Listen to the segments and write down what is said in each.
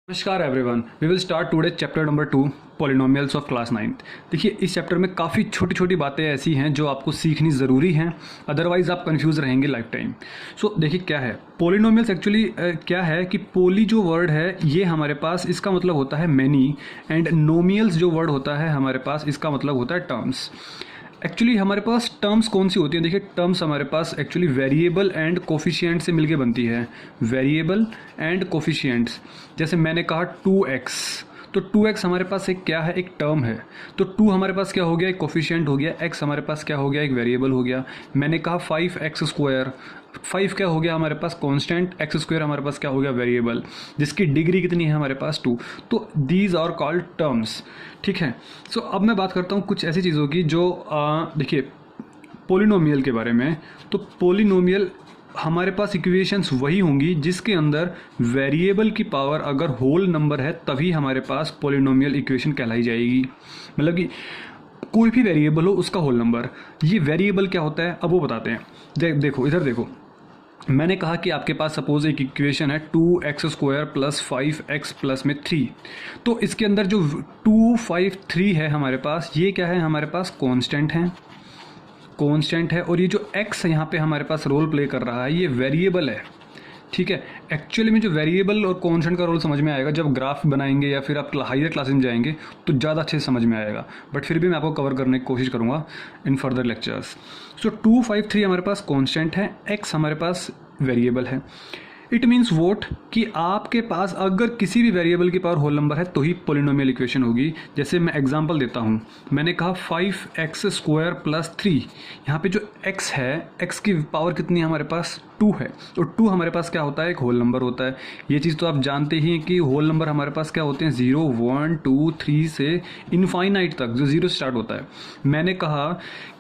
नमस्कार everyone, we will start today chapter number 2 polynomials of class 9th। देखिए, इस chapter में काफ़ी छोटी छोटी बातें ऐसी हैं जो आपको सीखनी ज़रूरी हैं, अदरवाइज़ आप कंफ्यूज रहेंगे लाइफ टाइम। सो देखिए क्या है पॉलिनोमियल्स एक्चुअली। क्या है कि पोली जो वर्ड है ये हमारे पास इसका मतलब होता है मैनी, एंड नोमियल्स जो वर्ड होता है हमारे पास इसका मतलब होता है टर्म्स। एक्चुअली हमारे पास टर्म्स कौन सी होती हैं? देखिए, टर्म्स हमारे पास एक्चुअली वेरिएबल एंड कोफिशिएंट से मिलके बनती है। वेरिएबल एंड कोफिशिएंट्स, जैसे मैंने कहा 2x, तो 2x हमारे पास एक क्या है, एक टर्म है। तो 2 हमारे पास क्या हो गया, एक कोफिशिएंट हो गया। x हमारे पास क्या हो गया, एक वेरिएबल हो गया। मैंने कहा 5x स्क्वायर, 5 क्या हो गया हमारे पास कांस्टेंट, x स्क्वायर हमारे पास क्या हो गया, वेरिएबल, जिसकी डिग्री कितनी है हमारे पास 2। तो दीज आर कॉल्ड टर्म्स। ठीक है। सो अब मैं बात करता हूँ कुछ ऐसी चीज़ों की जो देखिए पोलिनोमियल के बारे में। तो पोलिनोमियल हमारे पास इक्वेशंस वही होंगी जिसके अंदर वेरिएबल की पावर अगर होल नंबर है तभी हमारे पास पोलिनोमियल इक्वेशन कहलाई जाएगी। मतलब कि कोई भी वेरिएबल हो उसका होल नंबर। ये वेरिएबल क्या होता है अब वो बताते हैं। देखो इधर देखो, मैंने कहा कि आपके पास सपोज एक इक्वेशन है 2x square plus 5x plus में 3। तो इसके अंदर जो 2, 5, 3 है हमारे पास, ये क्या है हमारे पास कांस्टेंट है, कांस्टेंट है। और ये जो x यहाँ पे हमारे पास रोल प्ले कर रहा है ये वेरिएबल है। ठीक है। एक्चुअली में जो वेरिएबल और कांस्टेंट का रोल समझ में आएगा जब ग्राफ बनाएंगे या फिर आप हायर क्लासेस में जाएंगे तो ज़्यादा अच्छे से समझ में आएगा, बट फिर भी मैं आपको कवर करने की कोशिश करूँगा इन फर्दर लेक्चर्स। सो 2, 5, 3 हमारे पास कांस्टेंट है, x हमारे पास वेरिएबल है। इट मीन्स वोट कि आपके पास अगर किसी भी वेरिएबल की पावर होल नंबर है तो ही पोलिनोमियल इक्वेशन होगी। जैसे मैं एग्जांपल देता हूँ, मैंने कहा 5x स्क्वायर प्लस 3। यहाँ पे जो x है, x की पावर कितनी है हमारे पास, 2 है। तो 2 हमारे पास क्या होता है, एक होल नंबर होता है। ये चीज़ तो आप जानते ही हैं कि होल नंबर हमारे पास क्या होते हैं, 0, 1, 2, 3 से इनफाइनाइट तक, जो 0 से स्टार्ट होता है। मैंने कहा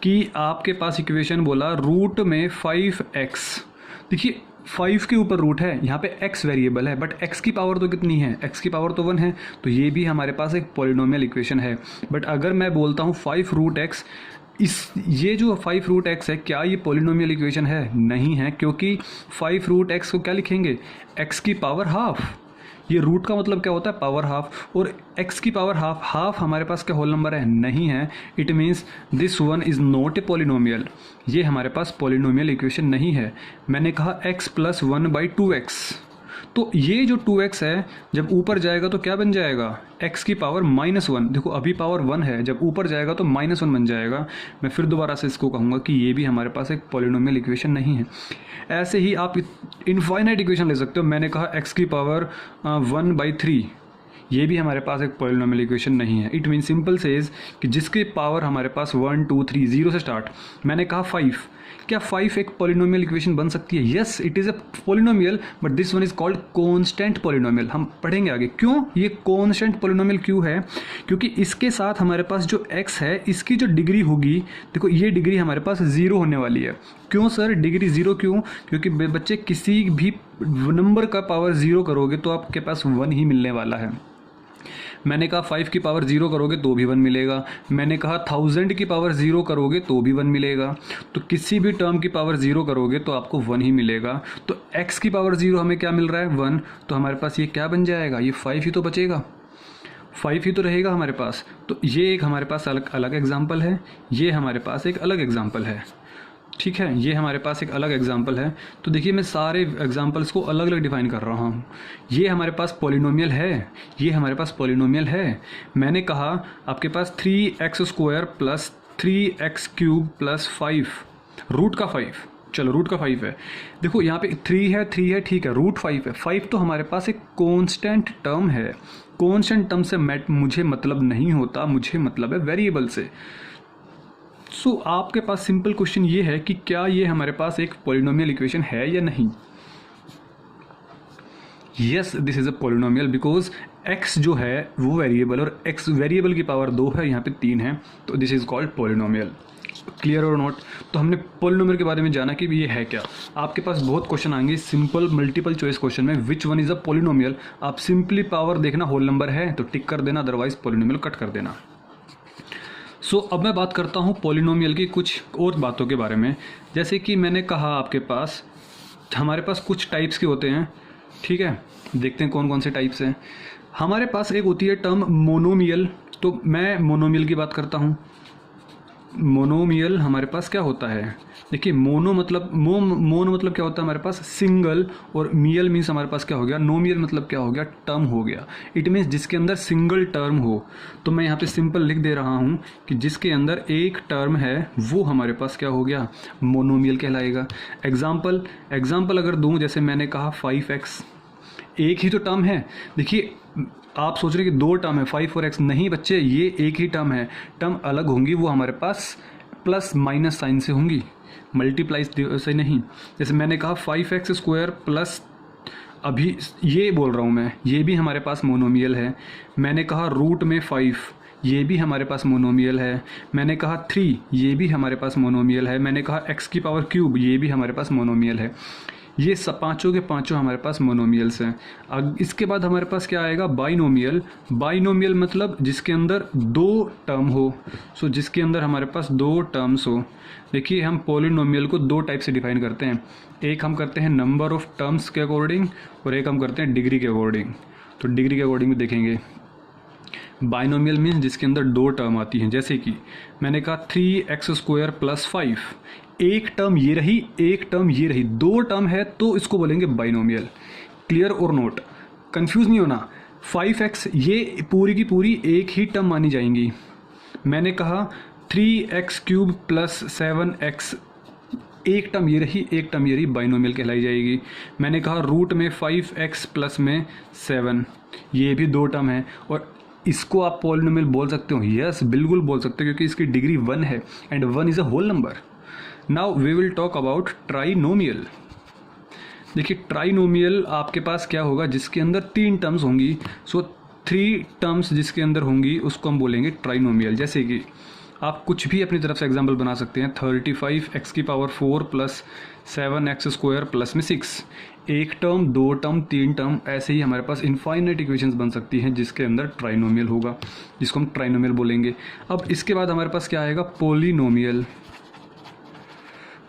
कि आपके पास इक्वेशन बोला रूट में 5x। देखिए 5 के ऊपर रूट है, यहाँ पे x वेरिएबल है, बट x की पावर तो कितनी है, x की पावर तो 1 है। तो ये भी हमारे पास एक पॉलिनोमियल इक्वेशन है। बट अगर मैं बोलता हूँ 5 रूट x, ये जो 5 रूट x है, क्या ये पॉलिनोमियल इक्वेशन है? नहीं है, क्योंकि 5 रूट x को क्या लिखेंगे, x की पावर हाफ। ये रूट का मतलब क्या होता है, पावर हाफ, और x की पावर हाफ, हाफ हमारे पास क्या होल नंबर है, नहीं है। It means this one is not a polynomial. ये हमारे पास पॉलिनोमियल इक्वेशन नहीं है। मैंने कहा x प्लस 1/2x, तो ये जो 2x है जब ऊपर जाएगा तो क्या बन जाएगा, x की पावर -1। देखो अभी पावर 1 है, जब ऊपर जाएगा तो -1 बन जाएगा। मैं फिर दोबारा से इसको कहूँगा कि ये भी हमारे पास एक पॉलिनोमियल इक्वेशन नहीं है। ऐसे ही आप इनफाइनाइट इक्वेशन ले सकते हो। मैंने कहा x की पावर 1/3, ये भी हमारे पास एक पॉलिनोमियल इक्वेशन नहीं है। इट मीन सिंपल सेज कि जिसके पावर हमारे पास 1, 2, 3, 0 से स्टार्ट। मैंने कहा 5, क्या 5 एक पॉलिनोमियल इक्वेशन बन सकती है? Yes, it is a polynomial, but this one is called constant polynomial. हम पढ़ेंगे आगे क्यों ये कांस्टेंट पॉलिनोमियल क्यों है, क्योंकि इसके साथ हमारे पास जो x है इसकी जो डिग्री होगी, देखो ये डिग्री हमारे पास 0 होने वाली है। क्यों सर डिग्री 0 क्यों? क्योंकि बच्चे किसी भी नंबर का पावर 0 करोगे तो आपके पास 1 ही मिलने वाला है। मैंने कहा 5 की पावर 0 करोगे तो भी 1 मिलेगा। मैंने कहा 1000 की पावर 0 करोगे तो भी 1 मिलेगा। तो किसी भी टर्म की पावर 0 करोगे तो आपको 1 ही मिलेगा। तो x की पावर 0 हमें क्या मिल रहा है, 1। तो हमारे पास ये क्या बन जाएगा, ये 5 ही तो बचेगा, 5 ही तो रहेगा हमारे पास। तो ये एक हमारे पास अलग एग्जाम्पल है, ये हमारे पास एक अलग एग्जाम्पल है। ठीक है, ये हमारे पास एक अलग एग्जाम्पल है। तो देखिए मैं सारे एग्जाम्पल्स को अलग अलग डिफाइन कर रहा हूँ। ये हमारे पास पॉलिनोमियल है, ये हमारे पास पॉलिनोमियल है। मैंने कहा आपके पास 3x square plus 3x cube plus 5, root का 5, चलो रूट का 5 है। देखो यहाँ पे 3 है, ठीक है, रूट 5 है। 5 तो हमारे पास एक कॉन्स्टेंट टर्म है। कॉन्स्टेंट टर्म से मुझे मतलब नहीं होता, मुझे मतलब है वेरिएबल से। सो आपके पास सिंपल क्वेश्चन ये है कि क्या ये हमारे पास एक पॉलिनोमियल इक्वेशन है या नहीं। Yes, this is a polynomial because x जो है वो वेरिएबल, और x वेरिएबल की पावर 2 है, यहाँ पे 3 है। तो this is called polynomial. Clear और नोट? तो हमने पॉलिनोमियल के बारे में जाना कि ये है क्या। आपके पास बहुत क्वेश्चन आएंगे सिंपल मल्टीपल चॉइस क्वेश्चन में, which one is a polynomial. आप सिंपली पावर देखना, होल नंबर है तो टिक कर देना, अदरवाइज पॉलिनोमियल कट कर देना। सो अब मैं बात करता हूँ पॉलिनोमियल की कुछ और बातों के बारे में। जैसे कि मैंने कहा आपके पास हमारे पास कुछ टाइप्स के होते हैं, ठीक है, देखते हैं कौन कौन से टाइप्स हैं हमारे पास। एक होती है टर्म मोनोमियल, तो मैं मोनोमियल की बात करता हूँ। मोनोमियल हमारे पास क्या होता है, देखिए मोनो मतलब मोन मतलब क्या होता है हमारे पास सिंगल, और मियल मीन्स हमारे पास क्या हो गया, नोमियल मतलब क्या हो गया, टर्म हो गया। इट मीन्स जिसके अंदर सिंगल टर्म हो। तो मैं यहाँ पे सिंपल लिख दे रहा हूँ कि जिसके अंदर एक टर्म है वो हमारे पास क्या हो गया, मोनोमियल कहलाएगा। एग्जाम्पल अगर दूँ, जैसे मैंने कहा 5x, एक ही तो टर्म है। देखिए आप सोच रहे कि दो टर्म है 5 और x, नहीं बच्चे, ये एक ही टर्म है। टर्म अलग होंगी, वो हमारे पास प्लस माइनस साइन से होंगी, मल्टीप्लाई से नहीं। जैसे मैंने कहा 5x² प्लस, अभी ये बोल रहा हूँ मैं, ये भी हमारे पास मोनोमियल है। मैंने कहा रूट में 5, ये भी हमारे पास मोनोमियल है। मैंने कहा 3, ये भी हमारे पास मोनोमियल है। मैंने कहा x⁻³, ये भी हमारे पास मोनोमियल है। ये सब पाँचों के पाँचों हमारे पास मोनोमियल्स हैं। अब इसके बाद हमारे पास क्या आएगा, बाइनोमियल। बाइनोमियल मतलब जिसके अंदर दो टर्म हो। सो जिसके अंदर हमारे पास दो टर्म्स हो। देखिए हम पॉलिनोमियल को दो टाइप से डिफाइन करते हैं, एक हम करते हैं नंबर ऑफ टर्म्स के अकॉर्डिंग, और एक हम करते हैं डिग्री के अकॉर्डिंग। तो डिग्री के अकॉर्डिंग भी देखेंगे। बाइनोमियल मीन्स जिसके अंदर दो टर्म आती हैं, जैसे कि मैंने कहा 3x² + 5, एक टर्म ये रही, एक टर्म ये रही, दो टर्म है तो इसको बोलेंगे बाइनोमियल। क्लियर और नोट, कंफ्यूज नहीं होना। 5x ये पूरी की पूरी एक ही टर्म मानी जाएंगी। मैंने कहा 3x³ + 7x, एक टर्म ये रही, एक टर्म ये रही, बाइनोमियल कहलाई जाएगी। मैंने कहा रूट में 5x प्लस में 7, ये भी दो टर्म है, और इसको आप पॉलिनोमियल बोल सकते हो। यस, बिल्कुल बोल सकते हो, क्योंकि इसकी डिग्री 1 है and 1 is a whole number. Now we will talk about trinomial. देखिए ट्राइनोमियल आपके पास क्या होगा, जिसके अंदर 3 टर्म्स होंगी। सो 3 टर्म्स जिसके अंदर होंगी उसको हम बोलेंगे ट्राइनोमियल। जैसे कि आप कुछ भी अपनी तरफ से एग्जाम्पल बना सकते हैं, 35x⁴ + 7x² + में 6, एक टर्म, दो टर्म, 3 टर्म, ऐसे ही हमारे पास इनफाइनाइट इक्वेशंस बन सकती हैं जिसके अंदर ट्राइनोमियल होगा, जिसको हम ट्राइनोमियल बोलेंगे। अब इसके बाद हमारे पास क्या आएगा, पोलिनोमियल।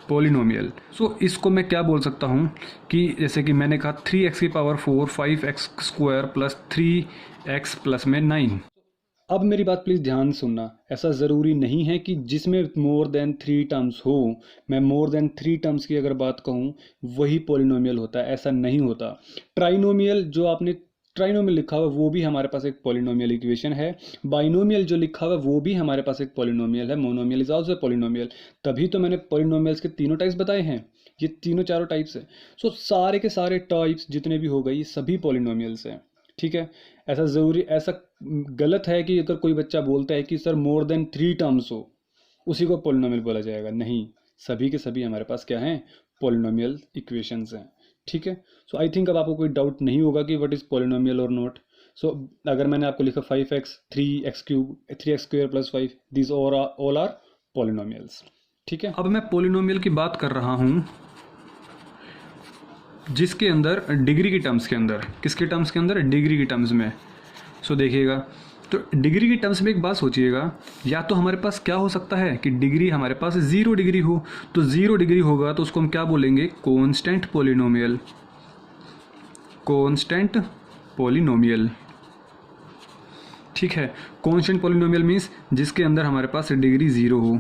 पोलिनोमियल इसको मैं क्या बोल सकता हूँ कि जैसे कि मैंने कहा 3x⁴ 5x² + 3x + में 9। अब मेरी बात प्लीज़ ध्यान सुनना, ऐसा ज़रूरी नहीं है कि जिसमें मोर देन 3 टर्म्स हो, मैं मोर देन 3 टर्म्स की अगर बात कहूँ वही पॉलिनोमियल होता है, ऐसा नहीं होता। ट्राइनोमियल जो आपने ट्राइनोमियल लिखा हुआ वो भी हमारे पास एक पॉलिनोमियल इक्वेशन है। बाइनोमियल जो लिखा हुआ वो भी हमारे पास एक पॉलिनोमियल है। Monomial is also polynomial. तभी तो मैंने पॉलिनोमियल्स के तीनों टाइप्स बताए हैं, ये तीनों चारों टाइप्स है। सारे के सारे टाइप्स जितने भी हो गए ये सभी पॉलिनोमियल्स हैं, ठीक है। ऐसा गलत है कि अगर कोई बच्चा बोलता है कि सर मोर देन 3 टर्म्स हो उसी को पॉलिनोमियल बोला जाएगा, नहीं, सभी के सभी हमारे पास क्या हैं, पॉलिनोमियल इक्वेशंस हैं, ठीक है। आई थिंक अब आपको कोई डाउट नहीं होगा कि व्हाट इज पॉलिनोमियल और नॉट। अगर मैंने आपको लिखा 5x 3x³ 3x² + 5, this all are polynomials, ठीक है। अब मैं पॉलिनोमियल की बात कर रहा हूँ जिसके अंदर डिग्री की टर्म्स के अंदर, किसके टर्म्स के अंदर, डिग्री की टर्म्स में। देखिएगा, तो डिग्री की टर्म्स में एक बात सोचिएगा, या तो हमारे पास क्या हो सकता है कि डिग्री हमारे पास 0 डिग्री हो, तो 0 डिग्री होगा तो उसको हम क्या बोलेंगे, कांस्टेंट पॉलिनोमियल। कांस्टेंट पॉलिनोमियल, ठीक है। कांस्टेंट पॉलिनोमियल मीन्स जिसके अंदर हमारे पास डिग्री 0 हो।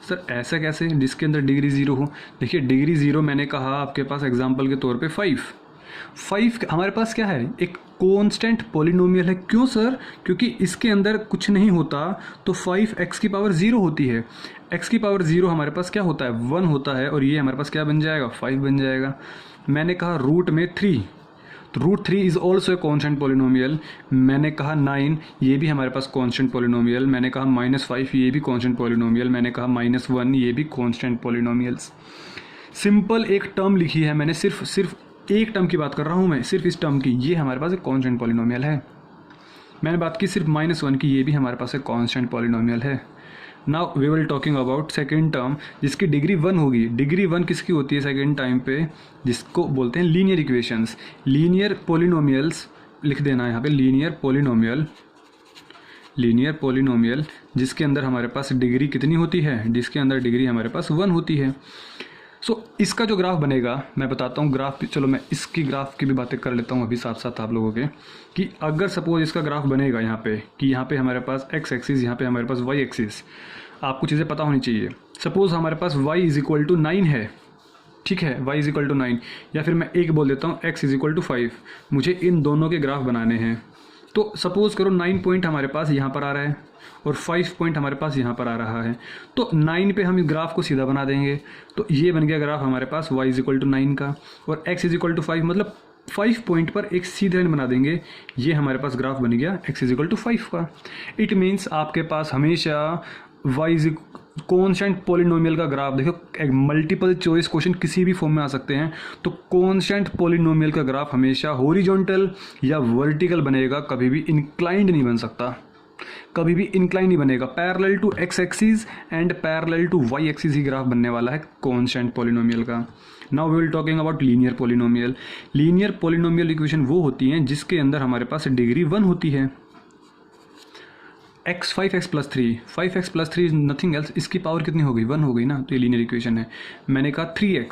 सर ऐसा कैसे, जिसके अंदर डिग्री 0 हो? देखिए डिग्री 0 मैंने कहा आपके पास एग्जाम्पल के तौर पे 5 हमारे पास क्या है, एक कांस्टेंट पॉलिनोमियल है। क्यों सर? क्योंकि इसके अंदर कुछ नहीं होता तो 5x⁻0 होती है। x⁻0 हमारे पास क्या होता है, 1 होता है, और ये हमारे पास क्या बन जाएगा, 5 बन जाएगा। मैंने कहा रूट में 3, तो root 3 is also a constant polynomial. मैंने कहा 9, ये भी हमारे पास कांस्टेंट पॉलिनोमियल। मैंने कहा -5, ये भी कांस्टेंट पॉलिनोमियल। मैंने कहा -1, ये भी कांस्टेंट पॉलिनोमियल्स। सिंपल एक टर्म लिखी है मैंने, सिर्फ एक टर्म की बात कर रहा हूँ मैं, सिर्फ इस टर्म की, ये हमारे पास एक कांस्टेंट पॉलिनोमियल है। मैंने बात की सिर्फ -1 की, ये भी हमारे पास एक कांस्टेंट पॉलिनोमियल है। Now we will talking about second term जिसकी डिग्री 1 होगी। डिग्री 1 किसकी होती है सेकेंड टाइम पे, जिसको बोलते हैं लीनियर इक्वेशंस। लीनियर पॉलिनोमियल्स लिख देना यहाँ पे, लीनियर पॉलिनोमियल जिसके अंदर हमारे पास डिग्री कितनी होती है, जिसके अंदर डिग्री हमारे पास 1 होती है। सो इसका जो ग्राफ बनेगा मैं बताता हूँ ग्राफ, चलो मैं इसकी ग्राफ की भी बातें कर लेता हूँ अभी साथ साथ आप लोगों के, कि अगर सपोज इसका ग्राफ बनेगा यहाँ पे, कि यहाँ पे हमारे पास एक्स एक्सिस, यहाँ पे हमारे पास वाई एक्सिस, आपको चीज़ें पता होनी चाहिए। सपोज हमारे पास y इज इक्वल टू 9 है, ठीक है, y इज इक्वल टू 9, या फिर मैं एक बोल देता हूँ x इज इक्वल टू 5, मुझे इन दोनों के ग्राफ बनाने हैं। तो सपोज़ करो 9 पॉइंट हमारे पास यहाँ पर आ रहा है और 5 पॉइंट हमारे पास यहाँ पर आ रहा है, तो 9 पे हम इस ग्राफ को सीधा बना देंगे। तो ये बन गया ग्राफ हमारे पास y इज इक्वल टू 9 का, और x इज इक्वल टू 5, मतलब 5 पॉइंट पर एक सीधे लाइन बना देंगे। ये हमारे पास ग्राफ बन गया x इज इक्वल टू 5 का। इट मीन्स आपके पास हमेशा y इज कॉन्स्टेंट पॉलिनोमियल का ग्राफ, देखो एक मल्टीपल चॉइस क्वेश्चन किसी भी फॉर्म में आ सकते हैं, तो कॉन्स्टेंट पॉलिनोमियल का ग्राफ हमेशा हॉरिजॉन्टल या वर्टिकल बनेगा, कभी भी इंक्लाइंड नहीं बन सकता, कभी भी इंक्लाइन नहीं बनेगा। Parallel to X axis and parallel to Y axis ही ग्राफ बनने वाला है कॉन्स्टेंट पॉलिनोमियल का। Now we will talking about linear polynomial. Linear polynomial equation वो होती हैं जिसके अंदर हमारे पास डिग्री 1 होती है। x 5x plus 3, 5x plus 3 is nothing else, इसकी पावर कितनी हो गई, 1 हो गई ना, तो ये लीनियर इक्वेशन है। मैंने कहा 3x,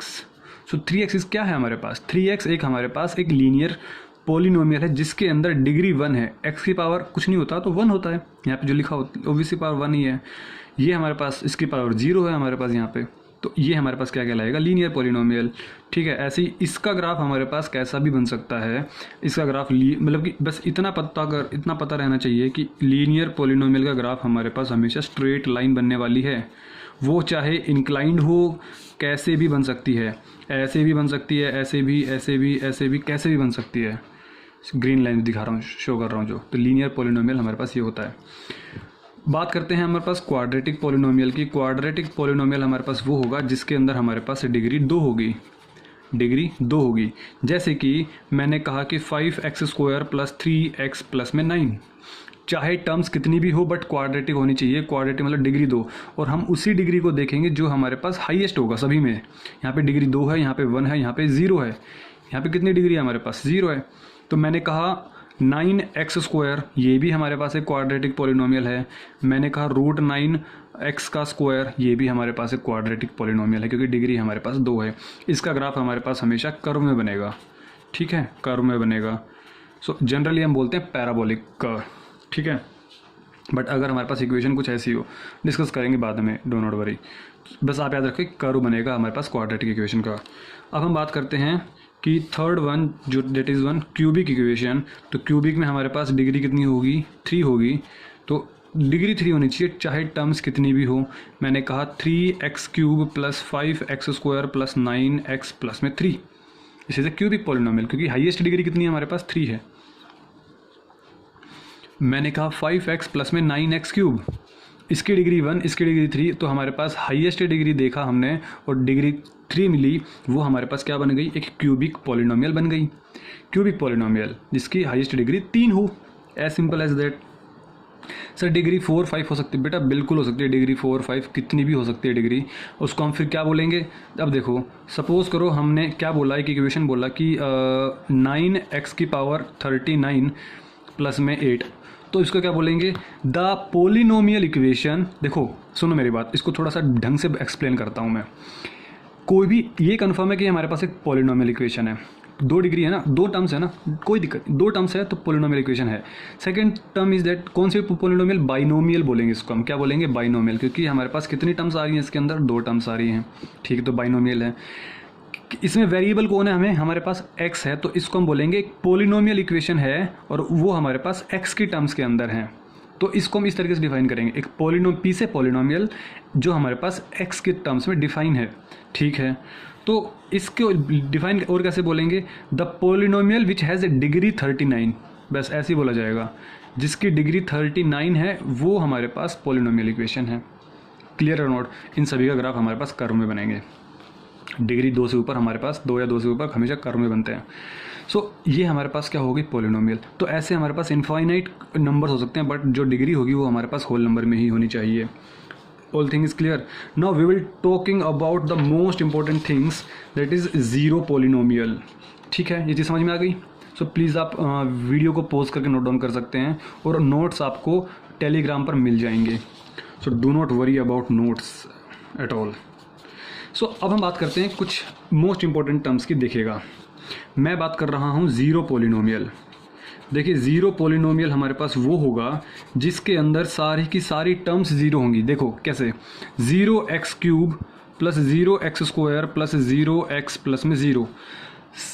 सो 3x इज क्या है हमारे पास, 3x एक हमारे पास एक लीनियर पॉलिनोमियल है जिसके अंदर डिग्री 1 है। x की पावर कुछ नहीं होता तो 1 होता है, यहाँ पे जो लिखा होता है ओबीसी पावर 1 ही है। ये हमारे पास इसकी पावर 0 है हमारे पास यहाँ पे, तो ये हमारे पास क्या कहलाएगा, लीनियर पॉलिनोमियल, ठीक है। ऐसे ही इसका ग्राफ हमारे पास कैसा भी बन सकता है, इसका ग्राफ मतलब कि बस इतना पता रहना चाहिए कि लीनियर पॉलिनोमियल का ग्राफ हमारे पास हमेशा स्ट्रेट लाइन बनने वाली है। वो चाहे इंक्लाइंड हो, कैसे भी बन सकती है, ऐसे भी बन सकती है, ऐसे भी, ऐसे भी, ऐसे भी, कैसे भी बन सकती है। ग्रीन लाइन दिखा रहा हूँ, शो कर रहा हूँ जो, तो लीनियर पॉलिनोमियल हमारे पास ये होता है। बात करते हैं हमारे पास क्वाड्रेटिक पॉलिनोमियल की। क्वाड्रेटिक पॉलिनोमियल हमारे पास वो होगा जिसके अंदर हमारे पास डिग्री 2 होगी, डिग्री 2 होगी। जैसे कि मैंने कहा कि 5x² प्लस 3x प्लस में 9, चाहे टर्म्स कितनी भी हो बट क्वाड्रेटिक होनी चाहिए। क्वाड्रेटिक मतलब डिग्री 2, और हम उसी डिग्री को देखेंगे जो हमारे पास हाईएस्ट होगा सभी में। यहाँ पे डिग्री 2 है, यहाँ पे 1 है, यहाँ पे 0 है, यहाँ पे कितनी डिग्री है हमारे पास, 0 है। तो मैंने कहा 9x², ये भी हमारे पास एक क्वाड्रेटिक पॉलिनोमियल है। मैंने कहा √9x का स्क्वायर, ये भी हमारे पास एक क्वाड्रेटिक पॉलिनोमियल है क्योंकि डिग्री हमारे पास 2 है। इसका ग्राफ हमारे पास हमेशा कर्व में बनेगा, ठीक है, कर्व में बनेगा। सो जनरली हम बोलते हैं पैराबोलिक कर्व, ठीक है। बट अगर हमारे पास इक्वेशन कुछ ऐसी हो, डिस्कस करेंगे बाद में, डोंट नॉट वरी, बस आप याद रखें कर्व बनेगा हमारे पास क्वाड्रेटिक इक्वेशन का। अब हम बात करते हैं कि थर्ड वन जो that is one cubic equation. तो क्यूबिक में हमारे पास डिग्री कितनी होगी, 3 होगी। तो डिग्री 3 होनी चाहिए चाहे टर्म्स कितनी भी हो। मैंने कहा 3x³ plus 5x² plus 9x plus में 3, इसे से क्यूबिक पॉलिनोमियल, क्योंकि हाईएस्ट डिग्री कितनी है हमारे पास, 3 है। मैंने कहा 5x प्लस में 9x³, इसकी डिग्री 1, इसकी डिग्री 3, तो हमारे पास हाईएस्ट डिग्री देखा हमने और डिग्री 3 मिली, वो हमारे पास क्या बन गई, एक क्यूबिक पॉलिनोमियल बन गई। क्यूबिक पॉलिनोमियल जिसकी हाईएस्ट डिग्री 3 हो, as simple as that. Sir degree 4, 5 हो सकती है, बेटा बिल्कुल हो सकती है, डिग्री 4, 5 कितनी भी हो सकती है डिग्री। उसको हम फिर क्या बोलेंगे, अब देखो सपोज करो हमने क्या बोला है कि इक्वेशन बोला कि 9x की पावर 39 प्लस में 8, तो इसको क्या बोलेंगे, द पोलिनोमियल इक्वेशन। देखो सुनो मेरी बात, इसको थोड़ा सा ढंग से एक्सप्लेन करता हूँ मैं। कोई भी ये कन्फर्म है कि हमारे पास एक पोलिनोमियल इक्वेशन है, 2 डिग्री है ना, 2 टर्म्स है ना, कोई दिक्कत, 2 टर्म्स है तो पोलिनोमियल इक्वेशन है। सेकंड टर्म इज दैट, कौन सी पोलिनोमियल, बाइनोमियल बोलेंगे इसको हम, क्या बोलेंगे, बाइनोमियल, क्योंकि हमारे पास कितनी टर्म्स आ रही हैं इसके अंदर, 2 टर्म्स आ रही हैं, ठीक है, तो बाइनोमियल है। इसमें वेरिएबल कौन है, हमारे पास x है, तो इसको हम बोलेंगे एक पोलिनोमियल इक्वेशन है और वो हमारे पास x की टर्म्स के अंदर है। तो इसको हम इस तरीके से डिफाइन करेंगे, एक पी से पॉलिनोमियल जो हमारे पास x के टर्म्स में डिफाइन है, ठीक है। तो इसको डिफाइन और कैसे बोलेंगे, the polynomial which has a degree 39, बस ऐसे ही बोला जाएगा, जिसकी डिग्री 39 है वो हमारे पास पोलिनोमियल इक्वेशन है। क्लियर और नोट, इन सभी का ग्राफ हमारे पास कर्व में बनेंगे। डिग्री 2 से ऊपर हमारे पास, 2 या 2 से ऊपर हमेशा कर्व में बनते हैं। सो ये हमारे पास क्या होगी, पॉलिनोमियल। तो ऐसे हमारे पास इनफाइनाइट नंबर्स हो सकते हैं, बट जो डिग्री होगी वो हमारे पास होल नंबर में ही होनी चाहिए। All thing is clear. Now we will talking about the most important things, that is zero polynomial, ठीक है, ये चीज़ समझ में आ गई। सो प्लीज़ आप वीडियो को पॉज करके नोट डाउन कर सकते हैं और नोट्स आपको टेलीग्राम पर मिल जाएंगे। So do not worry about notes at all. So अब हम बात करते हैं कुछ मोस्ट इंपॉर्टेंट टर्म्स की। देखिएगा, मैं बात कर रहा हूँ ज़ीरो पोलिनोमियल। देखिए, ज़ीरो पोलिनोमियल हमारे पास वो होगा जिसके अंदर सारी की सारी टर्म्स ज़ीरो होंगी। देखो कैसे, 0x³ plus 0x² plus 0x plus में 0।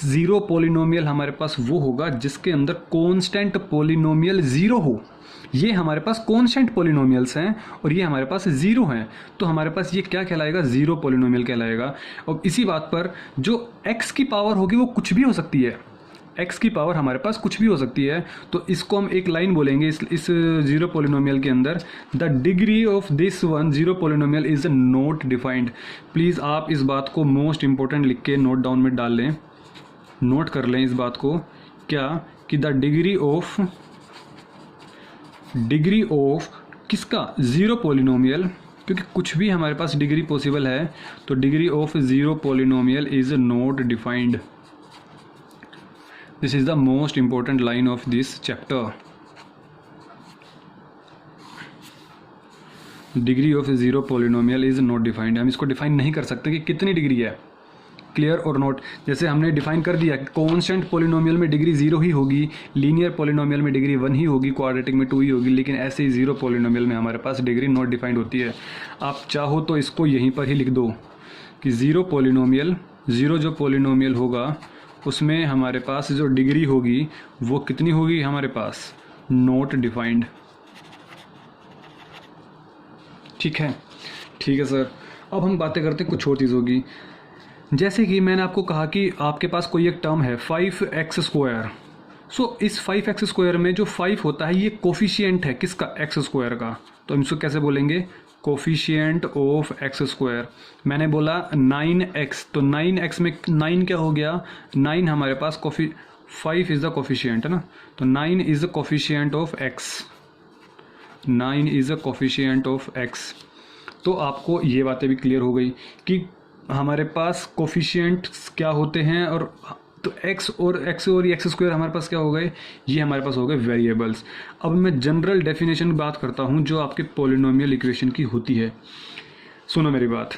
ज़ीरो पोलिनोमियल हमारे पास वो होगा जिसके अंदर कॉन्स्टेंट पोलिनोमियल ज़ीरो हो। ये हमारे पास कॉन्स्टेंट पोलिनोमियल्स हैं और ये हमारे पास ज़ीरो हैं, तो हमारे पास ये क्या कहलाएगा, ज़ीरो पोलिनोमियल कहलाएगा। और इसी बात पर जो x की पावर होगी वो कुछ भी हो सकती है, x की पावर हमारे पास कुछ भी हो सकती है। तो इसको हम एक लाइन बोलेंगे इस ज़ीरो पोलिनोमियल के अंदर, the degree of this one zero polynomial is not defined. Please आप इस बात को मोस्ट इंपॉर्टेंट लिख के नोट डाउन में डाल लें, नोट कर लें इस बात को, क्या कि द डिग्री ऑफ किसका, ज़ीरो पोलिनोमियल, क्योंकि कुछ भी हमारे पास डिग्री पॉसिबल है, तो degree of zero polynomial is not defined. This is the most important line of this chapter. Degree of zero polynomial is not defined. हम इसको डिफाइन नहीं कर सकते कि कितनी डिग्री है, क्लियर और नोट। जैसे हमने डिफाइन कर दिया कि कॉन्स्टेंट पोलिनोमियल में डिग्री 0 ही होगी, लीनियर पोलिनोमियल में डिग्री 1 ही होगी, क्वाड्रेटिक में 2 ही होगी, लेकिन ऐसे ही ज़ीरो पोलिनोमियल में हमारे पास डिग्री नॉट डिफाइंड होती है। आप चाहो तो इसको यहीं पर ही लिख दो कि ज़ीरो जो पोलिनोमियल होगा उसमें हमारे पास जो डिग्री होगी वो कितनी होगी, हमारे पास नॉट डिफाइंड। ठीक है सर। अब हम बातें करते हैं कुछ और चीज़ होगी। जैसे कि मैंने आपको कहा कि आपके पास कोई एक टर्म है 5x²। सो इस 5x² में जो 5 होता है ये कोफिशिएंट है किसका, x² का। तो हम इसको कैसे बोलेंगे, कोफिशिएंट ऑफ x²। मैंने बोला 9x, तो 9x में 9 क्या हो गया, 9 हमारे पास 5 इज़ द कोफिशिएंट है ना, तो 9 is the coefficient of x, 9 is the coefficient of x। तो आपको ये बातें भी क्लियर हो गई कि हमारे पास कोफिशिएंट्स क्या होते हैं, और तो x और x² हमारे पास क्या हो गए, ये हमारे पास हो गए वेरिएबल्स। अब मैं जनरल डेफिनेशन की बात करता हूँ जो आपके पॉलिनोमियल इक्वेशन की होती है। सुनो मेरी बात,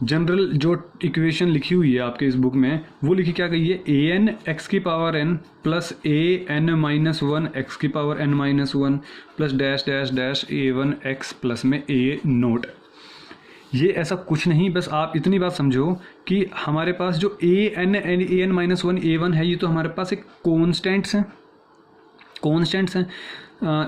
जनरल जो इक्वेशन लिखी हुई है आपके इस बुक में वो लिखी क्या गई है, an x⁻n plus an-1 x⁻n-1 plus dash dash dash a1 x plus में a0। ये ऐसा कुछ नहीं, बस आप इतनी बात समझो कि हमारे पास जो an-1 a1 है ये तो हमारे पास एक कॉन्स्टेंट्स हैं।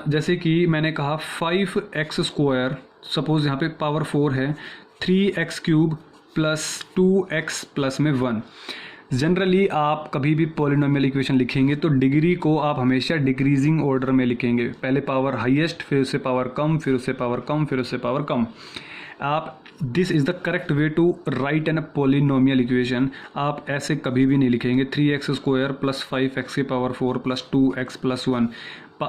जैसे कि मैंने कहा 5x², सपोज यहाँ पे पावर 4 है, 3x³ प्लस 2x प्लस में 1। जनरली आप कभी भी पॉलिनोमियल इक्वेशन लिखेंगे तो डिग्री को आप हमेशा डिक्रीजिंग ऑर्डर में लिखेंगे, पहले पावर हाईएस्ट, फिर उससे पावर कम, फिर उससे पावर कम, फिर उससे पावर कम। आप this is the correct way to write an polynomial equation. आप ऐसे कभी भी नहीं लिखेंगे 3x² plus 5x⁴ plus 2x plus 1।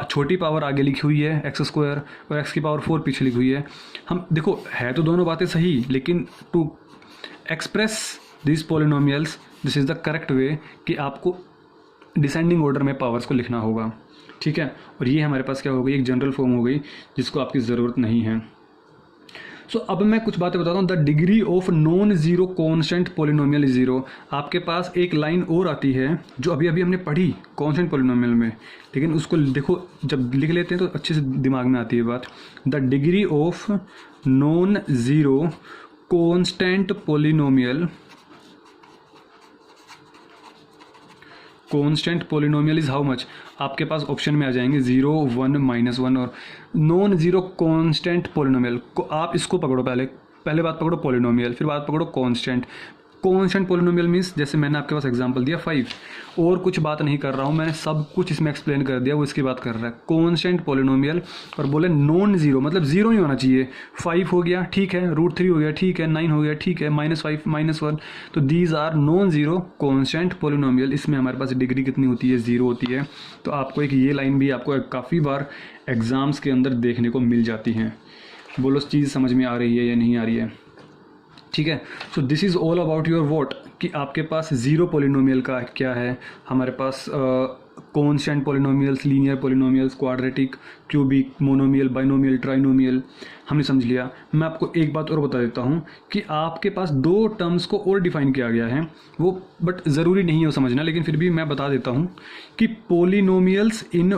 छोटी पावर आगे लिखी हुई है x² और x⁴ पीछे लिखी हुई है। हम देखो है तो दोनों बातें सही, लेकिन to express this polynomials this is the correct way कि आपको डिसेंडिंग ऑर्डर में पावर्स को लिखना होगा। ठीक है, और ये हमारे पास क्या हो गई, एक जनरल फॉर्म हो गई जिसको आपकी ज़रूरत नहीं है। सो अब मैं कुछ बातें बताता हूँ। The degree of non zero constant polynomial is 0। आपके पास एक लाइन और आती है जो अभी अभी हमने पढ़ी कॉन्स्टेंट पोलिनोमियल में, लेकिन उसको देखो जब लिख लेते हैं तो अच्छे से दिमाग में आती है बात। The degree of non zero constant polynomial is how much. आपके पास ऑप्शन में आ जाएंगे 0, 1, -1 और नॉन ज़ीरो कॉन्स्टेंट पोलिनोमियल को आप इसको पकड़ो, पहले बात पकड़ो पॉलिनोमियल, फिर बात पकड़ो कॉन्स्टेंट पोलिनोमियल मीन्स जैसे मैंने आपके पास एग्जांपल दिया 5, और कुछ बात नहीं कर रहा हूँ, मैंने सब कुछ इसमें एक्सप्लेन कर दिया, वो इसकी बात कर रहा है कॉन्स्टेंट पोलिनोमियल। और बोले नॉन ज़ीरो मतलब ज़ीरो ही होना चाहिए। 5 हो गया ठीक है, √3 हो गया ठीक है, 9 हो गया ठीक है, -5 -1, तो these are non zero constant polynomial. इसमें हमारे पास डिग्री कितनी होती है, 0 होती है। तो आपको एक ये लाइन भी आपको काफ़ी बार एग्ज़ाम्स के अंदर देखने को मिल जाती हैं। बोलो चीज़ समझ में आ रही है या नहीं आ रही है। ठीक है, so this is all about your what कि आपके पास ज़ीरो पोलिनोमियल का क्या है, हमारे पास constant polynomials, linear polynomials, quadratic, cubic, monomial, binomial, trinomial हमने समझ लिया। मैं आपको एक बात और बता देता हूँ कि आपके पास दो टर्म्स को और डिफाइन किया गया है, वो बट ज़रूरी नहीं है समझना, लेकिन फिर भी मैं बता देता हूँ कि पॉलिनोमियल्स इन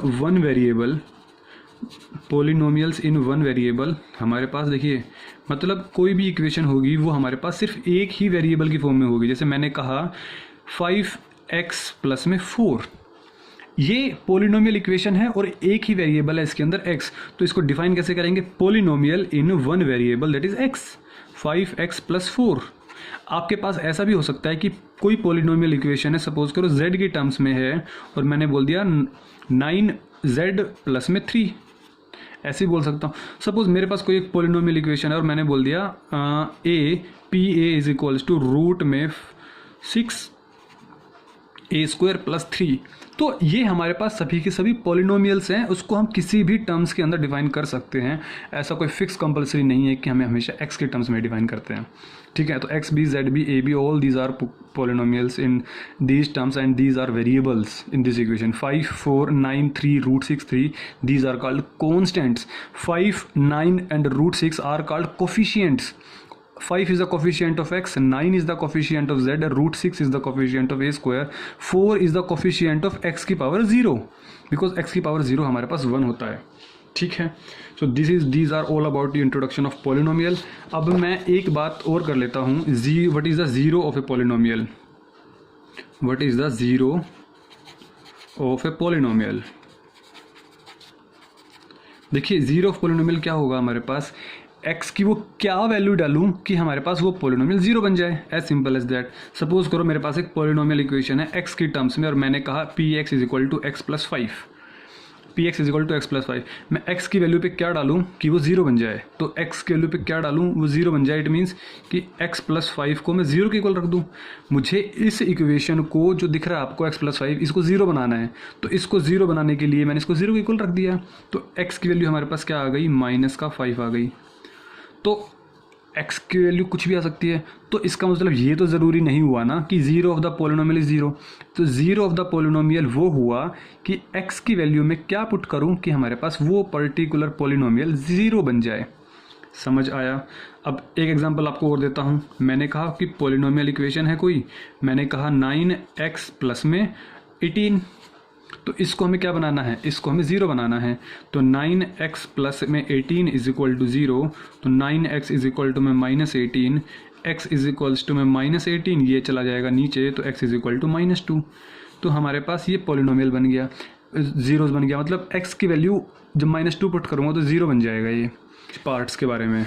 वन वेरिएबल हमारे पास देखिए, मतलब कोई भी इक्वेशन होगी वो हमारे पास सिर्फ एक ही वेरिएबल की फॉर्म में होगी। जैसे मैंने कहा 5x प्लस में 4, ये पॉलिनोमियल इक्वेशन है और एक ही वेरिएबल है इसके अंदर x, तो इसको डिफाइन कैसे करेंगे? Polynomial in one variable that is x, 5x plus 4। आपके पास ऐसा भी हो सकता है कि कोई पॉलिनोमियल इक्वेशन है, सपोज करो z की टर्म्स में है और मैंने बोल दिया 9z प्लस में 3, ऐसे ही बोल सकता हूँ। सपोज मेरे पास कोई एक पॉलिनोमियल इक्वेशन है और मैंने बोल दिया PA is equals to root में 6a² प्लस 3, तो ये हमारे पास सभी के सभी पॉलिनोमियल्स हैं, उसको हम किसी भी टर्म्स के अंदर डिफाइन कर सकते हैं। ऐसा कोई फिक्स कंपलसरी नहीं है कि हमें हमेशा x के टर्म्स में डिफाइन करते हैं, ठीक है। तो x b z b a b all these are polynomials in these terms and these are variables in this equation. 5 4 9 3 root 6 3 these are called constants. 5 9 and root 6 are called coefficients. 5 is the coefficient of x, 9 is the coefficient of z, root 6 is the coefficient of a square, 4 is the coefficient of x की power 0, because x की power 0 हमारे पास 1 होता है, ठीक है। सो these are all about the introduction of polynomial। अब मैं एक बात और कर लेता हूँ, what is the zero of a polynomial? What is the zero of a polynomial? देखिए जीरो ऑफ पोलिनोमियल क्या होगा हमारे पास, x की वो क्या वैल्यू डालूं कि हमारे पास वो पोलिनोमियल जीरो बन जाए, as simple as that. Suppose करो मेरे पास एक पोलिनोमियल इक्वेशन है x की टर्म्स में और मैंने कहा px is equal to x plus 5, px is equal to x plus 5। मैं x की वैल्यू पे क्या डालूं कि वो जीरो बन जाए, तो x की वैल्यू पे क्या डालूं वो जीरो बन जाए। इट मीन्स कि x प्लस 5 को मैं जीरो के इक्वल रख दूं। मुझे इस इक्वेशन को जो दिख रहा है आपको x प्लस 5, इसको जीरो बनाना है, तो इसको जीरो बनाने के लिए मैंने इसको जीरो के इक्वल रख दिया, तो x की वैल्यू हमारे पास क्या आ गई, -5 आ गई। तो x की वैल्यू कुछ भी आ सकती है, तो इसका मतलब ये तो ज़रूरी नहीं हुआ ना कि zero of the polynomial is zero. तो जीरो ऑफ द पोलिनोमियल वो हुआ कि x की वैल्यू में क्या पुट करूं कि हमारे पास वो पर्टिकुलर पोलिनोमियल ज़ीरो बन जाए। समझ आया? अब एक एग्जांपल आपको और देता हूं। मैंने कहा कि पोलिनोमियल इक्वेशन है कोई, मैंने कहा 9x प्लस में 18, तो इसको हमें क्या बनाना है, इसको हमें ज़ीरो बनाना है। तो 9x प्लस में 18 इज इक्वल टू ज़ीरो, तो 9x इज इक्वल टू में -18, x इज इक्वल्स टू में -18, ये चला जाएगा नीचे, तो x इज इक्वल टू -2। तो हमारे पास ये पॉलिनोमियल बन गया, ज़ीरोज़ बन गया, मतलब x की वैल्यू जब -2 पुट करूँगा तो ज़ीरो बन जाएगा। ये पार्ट्स के बारे में।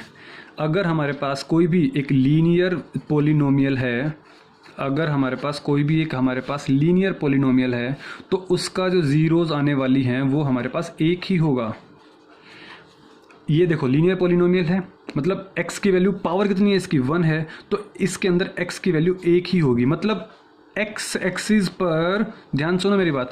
अगर हमारे पास कोई भी एक लीनियर पोलिनोमियल है, अगर हमारे पास कोई भी एक हमारे पास लीनियर पोलिनोमियल है, तो उसका जो ज़ीरोज़ आने वाली हैं वो हमारे पास एक ही होगा। ये देखो लीनियर पोलिनोमियल है, मतलब x की वैल्यू पावर कितनी है इसकी, 1 है, तो इसके अंदर x की वैल्यू एक ही होगी। मतलब x एक्सिस पर, ध्यान सुनो मेरी बात,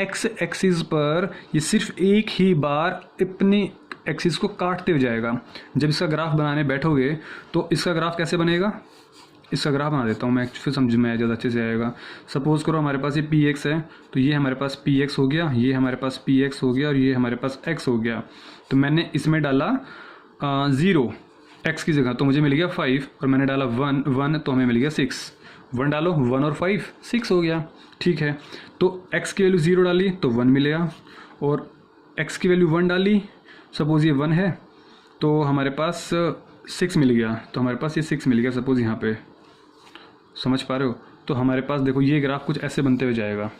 x एक्सिस पर ये सिर्फ एक ही बार अपनी एक्सिस को काटते हुए जाएगा। जब इसका ग्राफ बनाने बैठोगे तो इसका ग्राफ कैसे बनेगा, इसका ग्राफ बना देता हूँ मैं, फिर समझ में ज़्यादा अच्छे से आएगा। सपोज़ करो हमारे पास ये px है, तो ये हमारे पास px हो गया, ये हमारे पास px हो गया और ये हमारे पास x हो गया। तो मैंने इसमें डाला 0 x की जगह, तो मुझे मिल गया 5, और मैंने डाला 1 तो हमें मिल गया 6। 1 डालो, 1 और 5 6 हो गया, ठीक है। तो x की वैल्यू 0 डाली तो 1 मिलेगा, और x की वैल्यू 1 डाली, सपोज़ ये 1 है, तो हमारे पास 6 मिल गया, तो हमारे पास ये 6 मिल गया सपोज़ यहाँ पे। समझ पा रहे हो? तो हमारे पास देखो ये ग्राफ कुछ ऐसे बनते हुए जाएगा।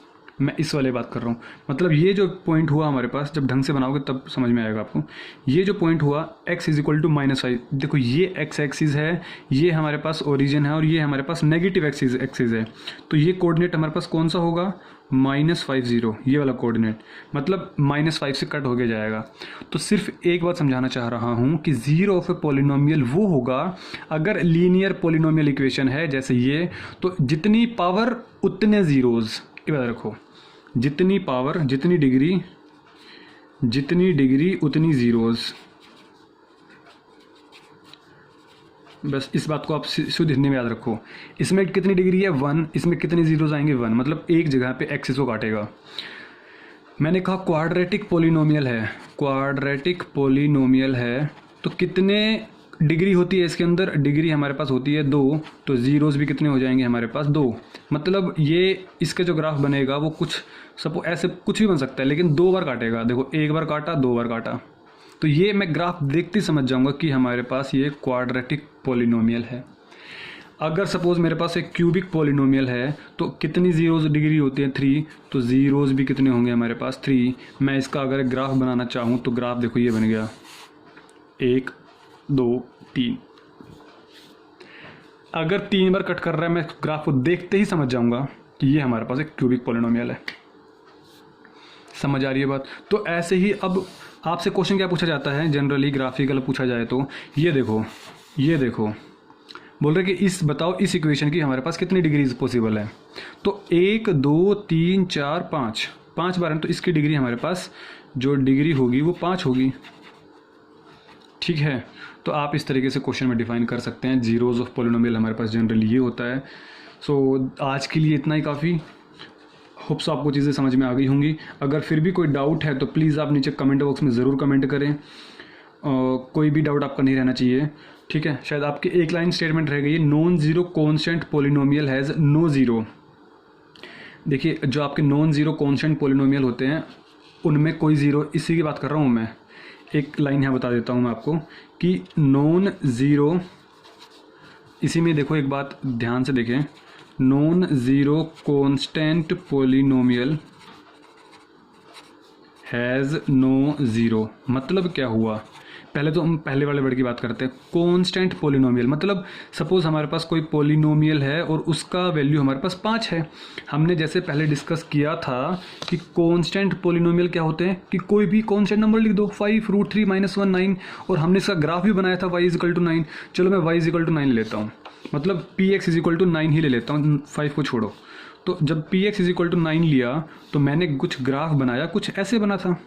मैं इस वाले बात कर रहा हूँ, मतलब ये जो पॉइंट हुआ हमारे पास, जब ढंग से बनाओगे तब समझ में आएगा आपको। ये जो पॉइंट हुआ x इज इक्वल टू -5, देखो ये x एक्सिस है, ये हमारे पास ओरिजिन है, और ये हमारे पास नेगेटिव एक्सिस है। तो ये कोऑर्डिनेट हमारे पास कौन सा होगा, -50, ये वाला कोऑर्डिनेट, मतलब -5 से कट हो के जाएगा। तो सिर्फ एक बात समझाना चाह रहा हूँ कि ज़ीरो ऑफ ए पॉलिनोमियल वो होगा अगर लीनियर पॉलिनोमियल इक्वेशन है जैसे ये, तो जितनी पावर उतने ज़ीरोज़, ये बात रखो, जितनी पावर जितनी डिग्री उतनी ज़ीरोज़। बस इस बात को आप शुद्ध हिंदी में याद रखो। इसमें कितनी डिग्री है 1, इसमें कितनी जीरोज आएंगे 1, मतलब एक जगह पे एक्सिस को काटेगा। मैंने कहा क्वाड्रेटिक पोलिनोमियल है, क्वाड्रेटिक पोलिनोमियल है तो कितने डिग्री होती है इसके अंदर? डिग्री हमारे पास होती है 2, तो ज़ीरोज़ भी कितने हो जाएंगे हमारे पास? 2। मतलब ये इसका जो ग्राफ बनेगा वो कुछ सपोज ऐसे कुछ भी बन सकता है, लेकिन 2 बार काटेगा। देखो, 1 बार काटा, 2 बार काटा, तो ये मैं ग्राफ देखते ही समझ जाऊंगा कि हमारे पास ये क्वाड्रेटिक पोलिनोमियल है। अगर सपोज मेरे पास एक क्यूबिक पोलिनोमियल है तो कितनी ज़ीरोज़ डिग्री होती है? 3, तो ज़ीरोज़ भी कितने होंगे हमारे पास? 3। मैं इसका अगर ग्राफ बनाना चाहूँ तो ग्राफ देखो ये बन गया 1 2 3। अगर 3 बार कट कर रहा है, मैं ग्राफ को देखते ही समझ जाऊंगा कि ये हमारे पास एक क्यूबिक पॉलिनोमियल है। समझ आ रही है बात? तो ऐसे ही अब आपसे क्वेश्चन क्या पूछा जाता है जनरली, ग्राफिकल पूछा जाए तो ये देखो बोल रहे कि इस बताओ इस इक्वेशन की हमारे पास कितनी डिग्रीज पॉसिबल है? तो 1 2 3 4 5 बार है, तो इसकी डिग्री हमारे पास जो डिग्री होगी वो 5 होगी। ठीक है, तो आप इस तरीके से क्वेश्चन में डिफाइन कर सकते हैं। जीरोज़ ऑफ पोलिनोमियल हमारे पास जनरली ये होता है। सो आज के लिए इतना ही काफ़ी। होप्स आपको चीज़ें समझ में आ गई होंगी। अगर फिर भी कोई डाउट है तो प्लीज़ आप नीचे कमेंट बॉक्स में ज़रूर कमेंट करें। कोई भी डाउट आपका नहीं रहना चाहिए। ठीक है, शायद आपकी एक लाइन स्टेटमेंट रह गई है, non zero constant polynomial has no zero. देखिए, जो आपके नॉन ज़ीरो कॉन्स्टेंट पोलिनोमियल होते हैं उनमें कोई ज़ीरो, इसी की बात कर रहा हूँ मैं। एक लाइन यहाँ बता देता हूँ मैं आपको कि नॉन ज़ीरो, इसी में देखो एक बात ध्यान से देखें, non zero constant polynomial has no zero. मतलब क्या हुआ? पहले तो हम पहले वाले वर्ड की बात करते हैं। कॉन्स्टेंट पोलिनोमियल मतलब सपोज हमारे पास कोई पोलिनोमियल है और उसका वैल्यू हमारे पास 5 है। हमने जैसे पहले डिस्कस किया था कि कॉन्स्टेंट पोलिनोमियल क्या होते हैं कि कोई भी कॉन्स्टेंट नंबर लिख दो, 5 √3 -1 9, और हमने इसका ग्राफ भी बनाया था y = 9। चलो मैं y = 9 ले लेता हूँ, मतलब px = 9 ही ले लेता हूँ, 5 को छोड़ो। तो जब px = 9 लिया तो मैंने कुछ ग्राफ बनाया, कुछ ऐसे बना था।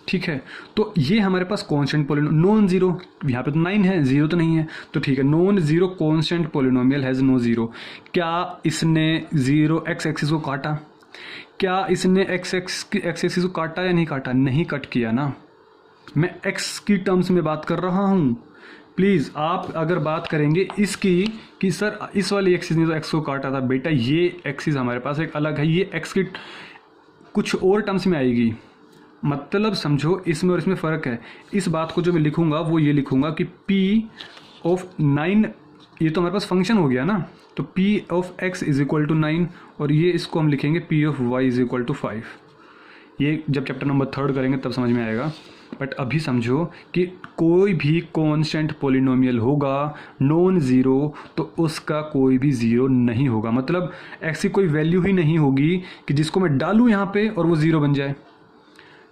ठीक है, तो ये हमारे पास कॉन्स्टेंट पोलिनोमियल, नॉन ज़ीरो, यहाँ पे तो 9 है, ज़ीरो तो नहीं है, तो ठीक है, non zero constant polynomial has no zero. क्या इसने ज़ीरो एक्स एक्सिस को काटा? क्या इसने एक्स एक्सिस को काटा या नहीं काटा? नहीं कट किया ना। मैं एक्स की टर्म्स में बात कर रहा हूँ। प्लीज़ आप अगर बात करेंगे इसकी कि सर इस वाली एक्सिस ने तो एक्स को काटा था, बेटा ये एक्सिस हमारे पास एक अलग है, ये एक्स की कुछ और टर्म्स में आएगी। मतलब समझो इसमें और इसमें फ़र्क है। इस बात को जो मैं लिखूंगा वो ये लिखूंगा कि p(9), ये तो हमारे पास फंक्शन हो गया ना, तो p(x) = 9, और ये इसको हम लिखेंगे p(y) = 5। ये जब चैप्टर नंबर 3 करेंगे तब समझ में आएगा। बट अभी समझो कि कोई भी कॉन्स्टेंट पोलिनोमियल होगा नॉन ज़ीरो तो उसका कोई भी ज़ीरो नहीं होगा। मतलब ऐसी कोई वैल्यू ही नहीं होगी कि जिसको मैं डालूँ यहाँ पे और वो ज़ीरो बन जाए।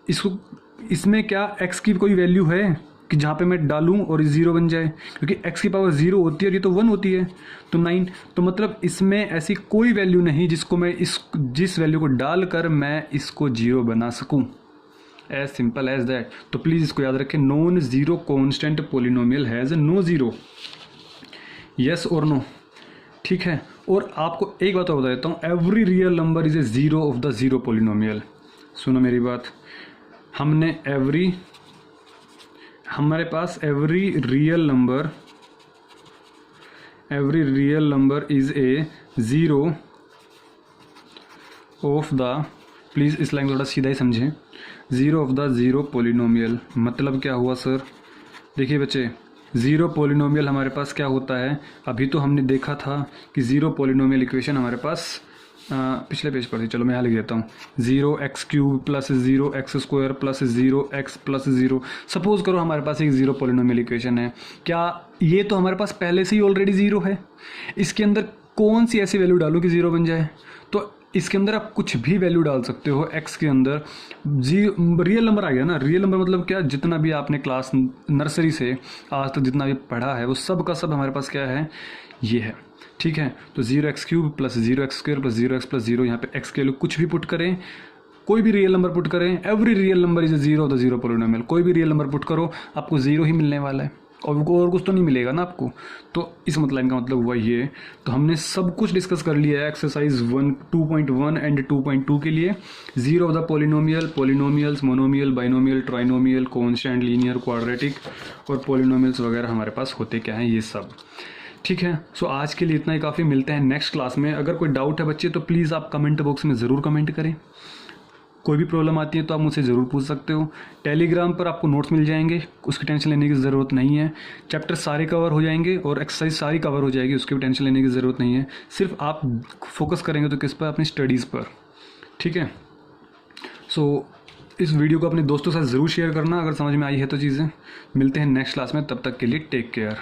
इसमें क्या x की कोई वैल्यू है कि जहाँ पे मैं डालूँ और ज़ीरो बन जाए? क्योंकि x की पावर 0 होती है और ये तो 1 होती है, तो 9। तो मतलब इसमें ऐसी कोई वैल्यू नहीं जिसको मैं जिस वैल्यू को डालकर मैं इसको 0 बना सकूँ। As simple as that. तो प्लीज़ इसको याद रखें, non zero constant polynomial has no zero. Yes और नो? ठीक है, और आपको एक बात और बता देता हूँ, every real number is a zero of the zero polynomial. सुनो मेरी बात, हमारे पास every real number is a zero of the, please इस लाइन को थोड़ा सीधा ही समझें, zero of the zero polynomial. मतलब क्या हुआ सर? देखिए बच्चे, ज़ीरो पोलिनोमियल हमारे पास क्या होता है? अभी तो हमने देखा था कि ज़ीरो पोलिनोमियल इक्वेशन हमारे पास पिछले पेज पर थी। चलो मैं यहाँ लिख देता हूँ, 0x³ + 0x² + 0x + 0। सपोज करो हमारे पास एक ज़ीरो पोलिनोमियल इक्वेशन है। क्या ये तो हमारे पास पहले से ही ऑलरेडी ज़ीरो है? इसके अंदर कौन सी ऐसी वैल्यू डालो कि ज़ीरो बन जाए? तो इसके अंदर आप कुछ भी वैल्यू डाल सकते हो। x के अंदर रियल नंबर आ गया ना। रियल नंबर मतलब क्या? जितना भी आपने क्लास नर्सरी से आज तक जितना भी पढ़ा है वो सब का सब हमारे पास क्या है? ये है। ठीक है, तो 0x³ + 0x² + 0x + 0, यहाँ पे x के लिए कुछ भी पुट करें, कोई भी रियल नंबर पुट करें, every real number is a zero of the zero polynomial. कोई भी रियल नंबर पुट करो आपको ज़ीरो ही मिलने वाला है। और कुछ तो नहीं मिलेगा ना आपको। तो इस मतलब का मतलब हुआ ये। तो हमने सब कुछ डिस्कस कर लिया है एक्सरसाइज 2.1 एंड 2.2 के लिए। Zero of the polynomial, polynomials, monomial, binomial, trinomial, constant, linear, quadratic और पॉलिनोमियल्स वगैरह हमारे पास होते क्या हैं ये सब। ठीक है, सो आज के लिए इतना ही काफ़ी। मिलते हैं नेक्स्ट क्लास में। अगर कोई डाउट है बच्चे तो प्लीज़ आप कमेंट बॉक्स में ज़रूर कमेंट करें। कोई भी प्रॉब्लम आती है तो आप मुझसे ज़रूर पूछ सकते हो। टेलीग्राम पर आपको नोट्स मिल जाएंगे, उसकी टेंशन लेने की ज़रूरत नहीं है। चैप्टर सारे कवर हो जाएंगे और एक्सरसाइज सारी कवर हो जाएगी, उसकी भी टेंशन लेने की ज़रूरत नहीं है। सिर्फ आप फोकस करेंगे तो किस पर? अपनी स्टडीज़ पर। ठीक है, सो इस वीडियो को अपने दोस्तों के साथ ज़रूर शेयर करना अगर समझ में आई है तो चीज़ें। मिलते हैं नेक्स्ट क्लास में, तब तक के लिए टेक केयर।